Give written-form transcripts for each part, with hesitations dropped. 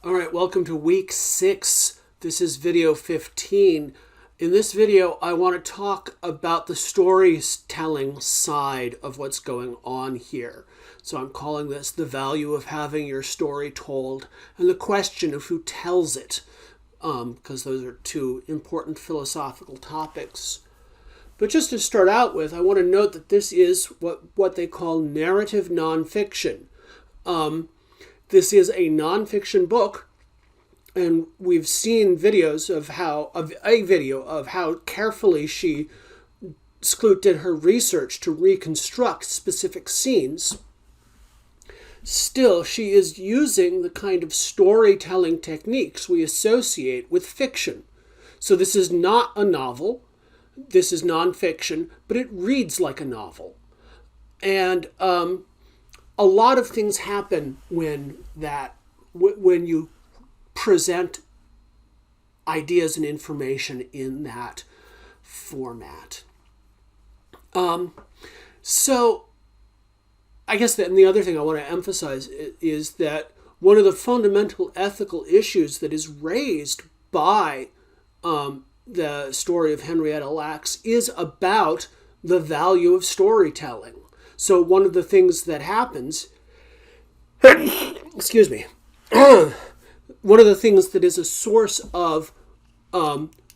All right, welcome to week 6. This is video 15. In this video, I want to talk about the storytelling side of what's going on here. So I'm calling this the value of having your story told and the question of who tells it, because those are two important philosophical topics. But just to start out with, I want to note that this is what they call narrative nonfiction. This is a nonfiction book, and we've seen videos of a video of how carefully Skloot did her research to reconstruct specific scenes. Still, she is using the kind of storytelling techniques we associate with fiction. So this is not a novel. This is nonfiction, but it reads like a novel. And a lot of things happen when you present ideas and information in that format. So I guess that, and the other thing I want to emphasize is that one of the fundamental ethical issues that is raised by the story of Henrietta Lacks is about the value of storytelling. So one of the things that happens, excuse me, one of the things that is a source of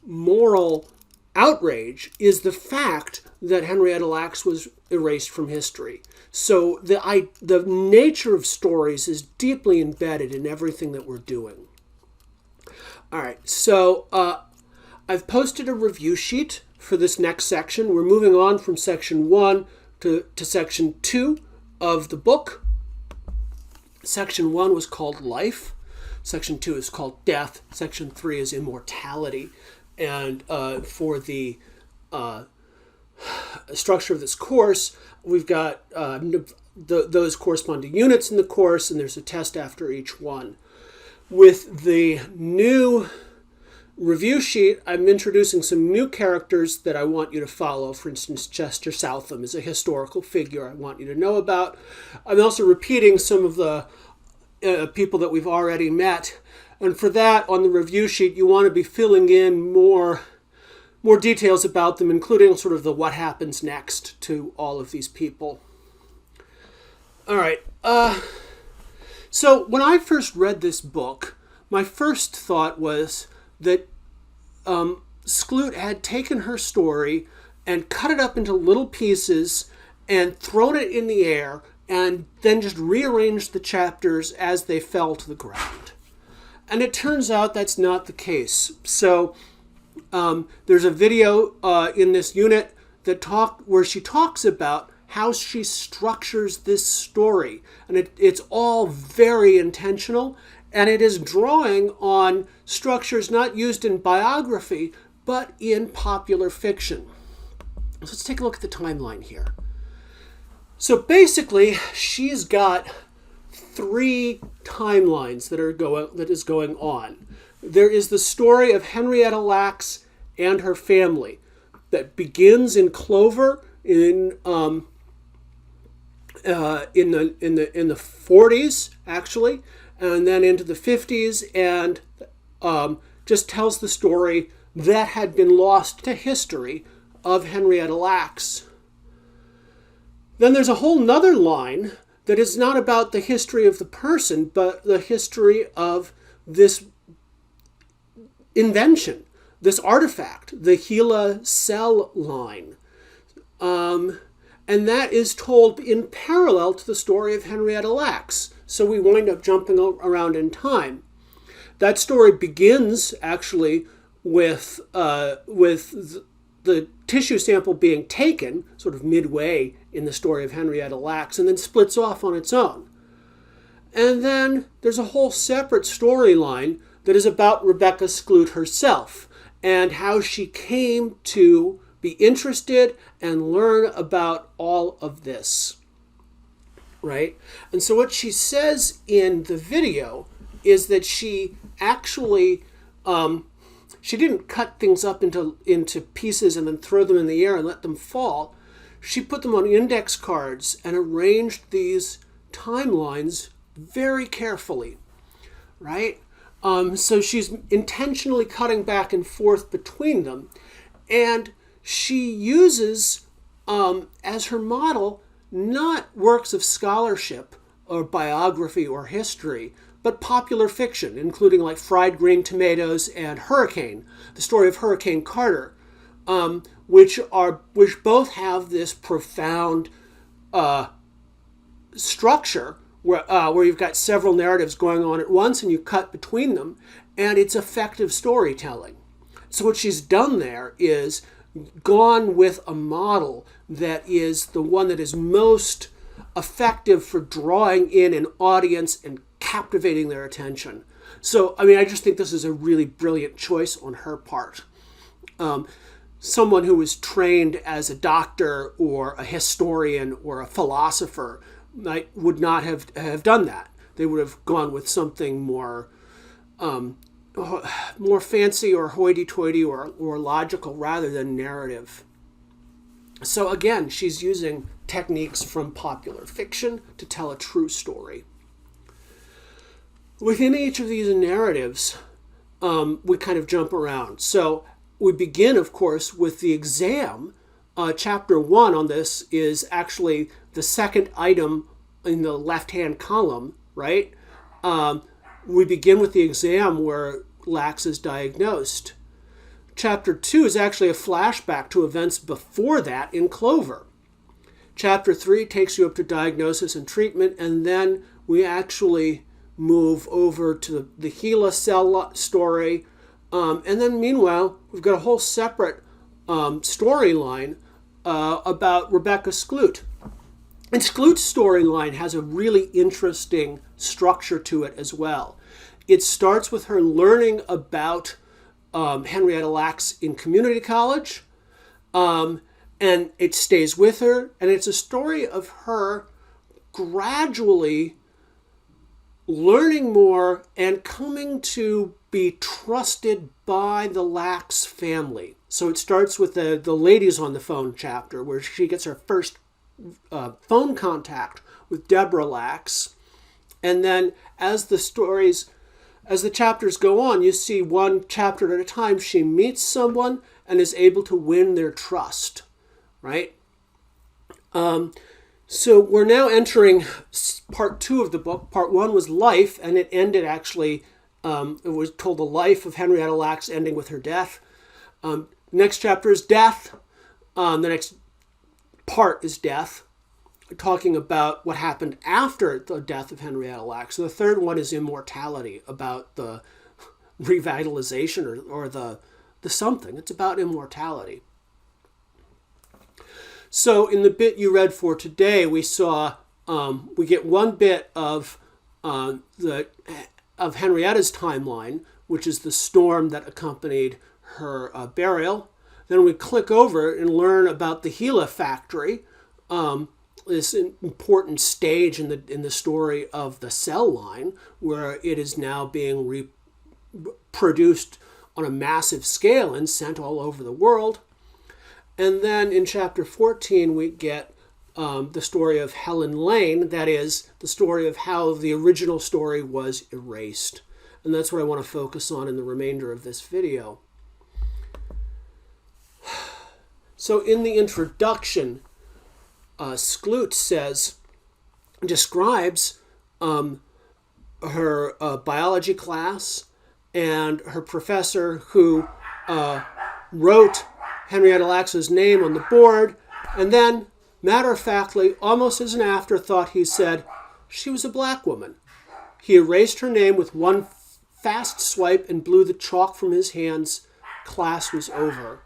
moral outrage is the fact that Henrietta Lacks was erased from history. So the nature of stories is deeply embedded in everything that we're doing. All right, so I've posted a review sheet for this next section. We're moving on from section 1 to section 2 of the book. Section 1 was called Life. Section 2 is called Death. Section 3 is Immortality. And for the structure of this course, we've got those corresponding units in the course, and there's a test after each one. With the new review sheet, I'm introducing some new characters that I want you to follow. For instance, Chester Southam is a historical figure I want you to know about. I'm also repeating some of the people that we've already met. And for that, on the review sheet, you want to be filling in more details about them, including sort of the what happens next to all of these people. All right. So when I first read this book, my first thought was that Skloot had taken her story and cut it up into little pieces and thrown it in the air and then just rearranged the chapters as they fell to the ground. And it turns out that's not the case. So there's a video in this unit where she talks about how she structures this story. And it's all very intentional. And it is drawing on structures not used in biography, but in popular fiction. So let's take a look at the timeline here. So basically, she's got 3 timelines that is going on. There is the story of Henrietta Lacks and her family that begins in Clover in the 40s, actually, and then into the 50s, and just tells the story that had been lost to history of Henrietta Lacks. Then there's a whole nother line that is not about the history of the person, but the history of this invention, this artifact, the HeLa cell line. And that is told in parallel to the story of Henrietta Lacks. So we wind up jumping around in time. That story begins actually with the tissue sample being taken sort of midway in the story of Henrietta Lacks and then splits off on its own. And then there's a whole separate storyline that is about Rebecca Skloot herself and how she came to be interested and learn about all of this. Right? And so what she says in the video is that she actually she didn't cut things up into pieces and then throw them in the air and let them fall. She put them on index cards and arranged these timelines very carefully, right? So she's intentionally cutting back and forth between them. And she uses as her model not works of scholarship or biography or history, but popular fiction, including like Fried Green Tomatoes and Hurricane, the story of Hurricane Carter, which both have this profound structure where you've got several narratives going on at once and you cut between them, and it's effective storytelling. So what she's done there is gone with a model that is the one that is most effective for drawing in an audience and captivating their attention. So, I mean, I just think this is a really brilliant choice on her part. Someone who was trained as a doctor or a historian or a philosopher would not have done that. They would have gone with something more fancy or hoity-toity or logical rather than narrative. So again, she's using techniques from popular fiction to tell a true story. Within each of these narratives, we kind of jump around. So we begin, of course, with the exam. Chapter 1 on this is actually the second item in the left-hand column, right? We begin with the exam where Lax is diagnosed. Chapter 2 is actually a flashback to events before that in Clover. Chapter 3 takes you up to diagnosis and treatment, and then we actually move over to the Gila cell story. And then meanwhile, we've got a whole separate storyline about Rebecca Skloot. And Skloot's storyline has a really interesting structure to it as well. It starts with her learning about Henrietta Lacks in community college, and it stays with her, and it's a story of her gradually learning more and coming to be trusted by the Lacks family. So it starts with the ladies on the phone chapter, where she gets her first phone contact with Deborah Lacks, and then as the chapters go on, you see one chapter at a time, she meets someone and is able to win their trust, right? So we're now entering part 2 of the book. Part 1 was life, and it ended actually, it was told the life of Henrietta Lacks ending with her death. Next chapter is death. The next part is death, talking about what happened after the death of Henrietta Lacks. So the third one is immortality, about the revitalization or the something. It's about immortality. So in the bit you read for today, we saw we get one bit of Henrietta's timeline, which is the storm that accompanied her burial. Then we click over and learn about the Gila factory, this important stage in the story of the cell line, where it is now being reproduced on a massive scale and sent all over the world. And then in chapter 14, we get the story of Helen Lane, that is, the story of how the original story was erased. And that's what I want to focus on in the remainder of this video. So in the introduction, Skloot describes her biology class and her professor who wrote Henrietta Lacks' name on the board, and then, matter-of-factly, almost as an afterthought, he said, she was a black woman. He erased her name with one fast swipe and blew the chalk from his hands. Class was over.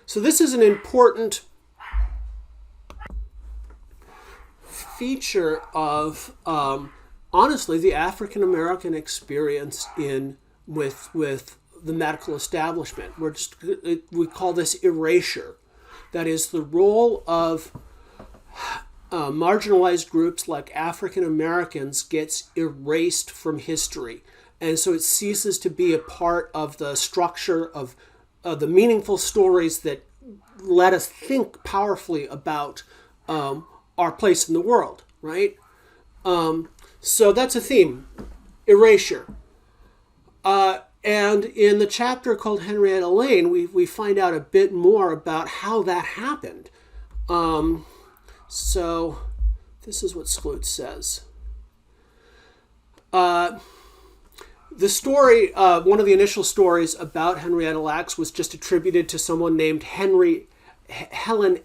So this is an important feature of, honestly, the African American experience with the medical establishment. We call this erasure. That is the role of marginalized groups like African Americans gets erased from history. And so it ceases to be a part of the structure of the meaningful stories that let us think powerfully about our place in the world, right? So that's a theme, erasure. And in the chapter called Henrietta Lane, we find out a bit more about how that happened. So this is what Skloot says. The story, one of the initial stories about Henrietta Lacks was just attributed to someone named Helen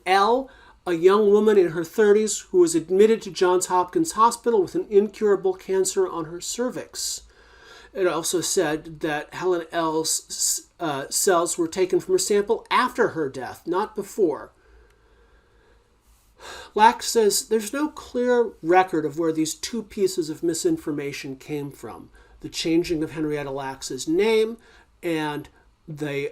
L., a young woman in her 30s who was admitted to Johns Hopkins Hospital with an incurable cancer on her cervix. It also said that Helen L.'s cells were taken from her sample after her death, not before. Lacks says there's no clear record of where these two pieces of misinformation came from. The changing of Henrietta Lacks's name and the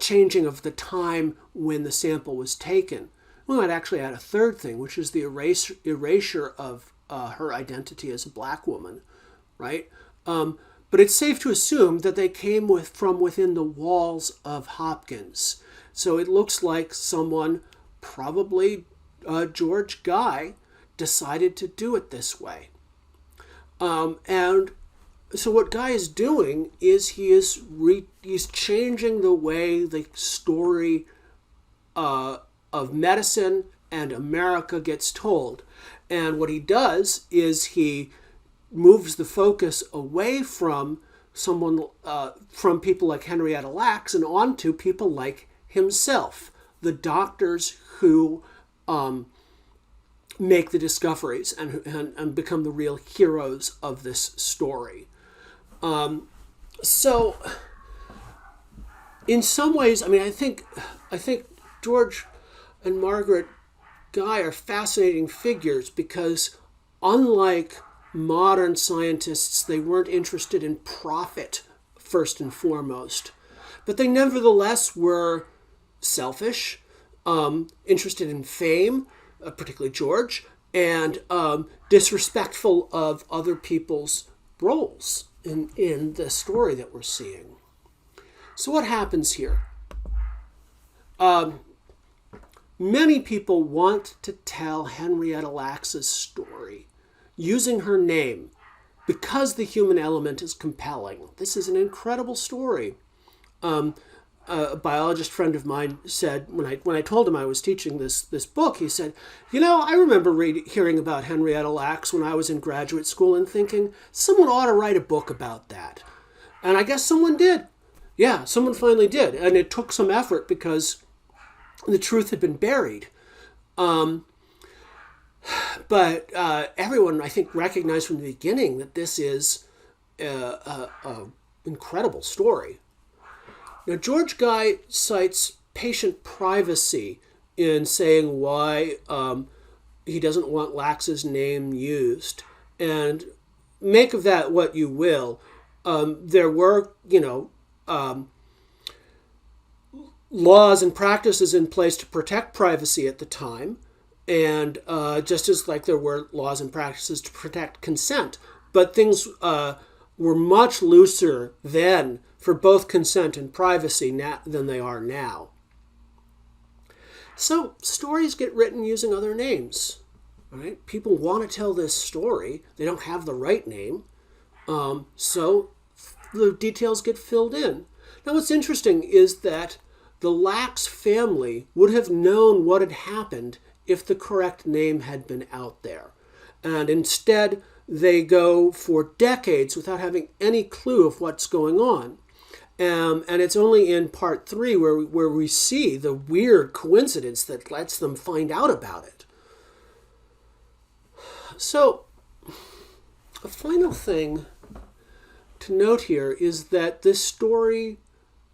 changing of the time when the sample was taken. We might actually add a third thing, which is the erasure of her identity as a black woman, right? But it's safe to assume that they came from within the walls of Hopkins. So it looks like someone, probably George Guy, decided to do it this way. And so what Guy is doing is he's changing the way the story of medicine and America gets told. And what he does is he moves the focus away from from people like Henrietta Lacks and onto people like himself, the doctors who make the discoveries and become the real heroes of this story. So, in some ways, I mean, I think George and Margaret Guy are fascinating figures because, unlike modern scientists, they weren't interested in profit first and foremost, but they nevertheless were selfish, interested in fame, particularly George, and disrespectful of other people's roles in the story that we're seeing. So what happens here? Many people want to tell Henrietta Lacks's story using her name because the human element is compelling. This is an incredible story. A biologist friend of mine said, when I told him I was teaching this book, he said, I remember hearing about Henrietta Lacks when I was in graduate school and thinking, someone ought to write a book about that. And I guess someone did. Yeah, someone finally did. And it took some effort because the truth had been buried. But everyone, I think, recognized from the beginning that this is an incredible story. Now, George Guy cites patient privacy in saying why he doesn't want Lacks's name used. And make of that what you will. There were, laws and practices in place to protect privacy at the time. And just as like there were laws and practices to protect consent. But things were much looser then for both consent and privacy than they are now. So stories get written using other names. Right? People want to tell this story. They don't have the right name. So the details get filled in. Now what's interesting is that the Lacks family would have known what had happened if the correct name had been out there. And instead, they go for decades without having any clue of what's going on. And it's only in part 3 where we see the weird coincidence that lets them find out about it. So, a final thing to note here is that this story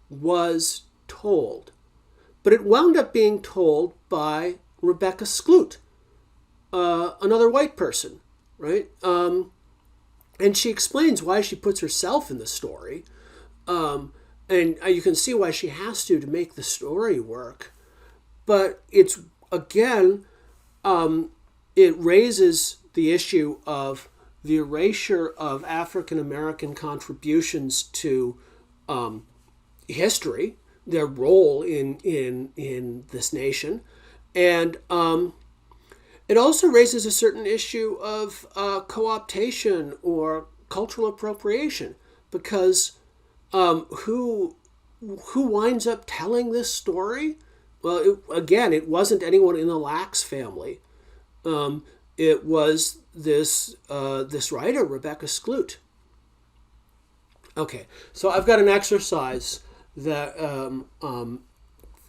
was told, but it wound up being told by Rebecca Skloot, another white person, right? And she explains why she puts herself in the story. And you can see why she has to make the story work. But it's, again, it raises the issue of the erasure of African American contributions to history, their role in this nation. And it also raises a certain issue of co-optation or cultural appropriation. because who winds up telling this story? Well, it wasn't anyone in the Lax family. It was this writer, Rebecca Skloot. Okay, so I've got an exercise that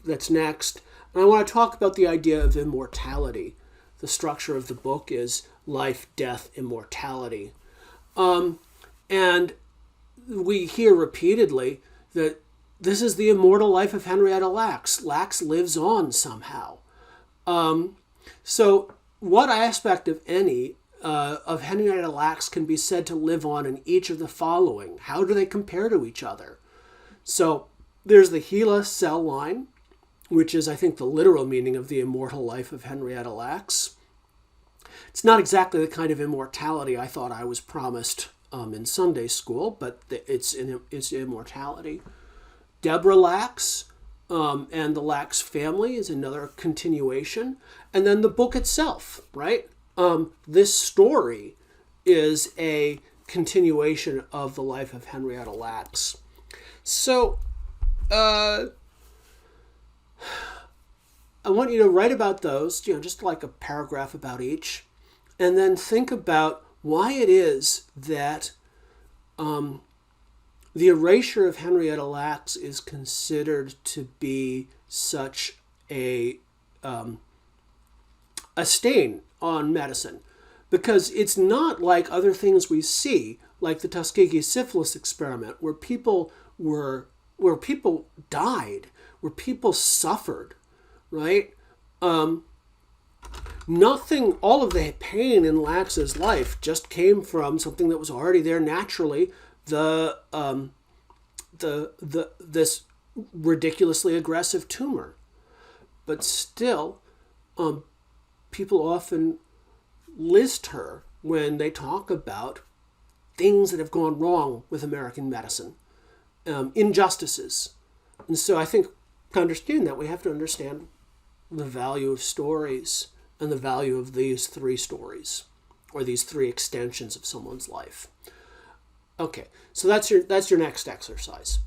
that's next, and I want to talk about the idea of immortality. The structure of the book is life, death, immortality, and we hear repeatedly that this is the immortal life of Henrietta Lacks. Lacks lives on somehow. So, what aspect of any of Henrietta Lacks can be said to live on in each of the following? How do they compare to each other? So, there's the Gila cell line, which is, I think, the literal meaning of the immortal life of Henrietta Lacks. It's not exactly the kind of immortality I thought I was promised in Sunday school, but it's immortality. Deborah Lacks and the Lacks family is another continuation. And then the book itself, right? This story is a continuation of the life of Henrietta Lacks. So, I want you to write about those, just like a paragraph about each, and then think about why it is that the erasure of Henrietta Lacks is considered to be such a stain on medicine, because it's not like other things we see, like the Tuskegee syphilis experiment, where people died, where people suffered, right? Nothing, all of the pain in Lax's life just came from something that was already there naturally. This ridiculously aggressive tumor, but still, people often list her when they talk about things that have gone wrong with American medicine, injustices. And so I think to understand that, we have to understand the value of stories and the value of these three stories, or these three extensions of someone's life. Okay, so that's your next exercise.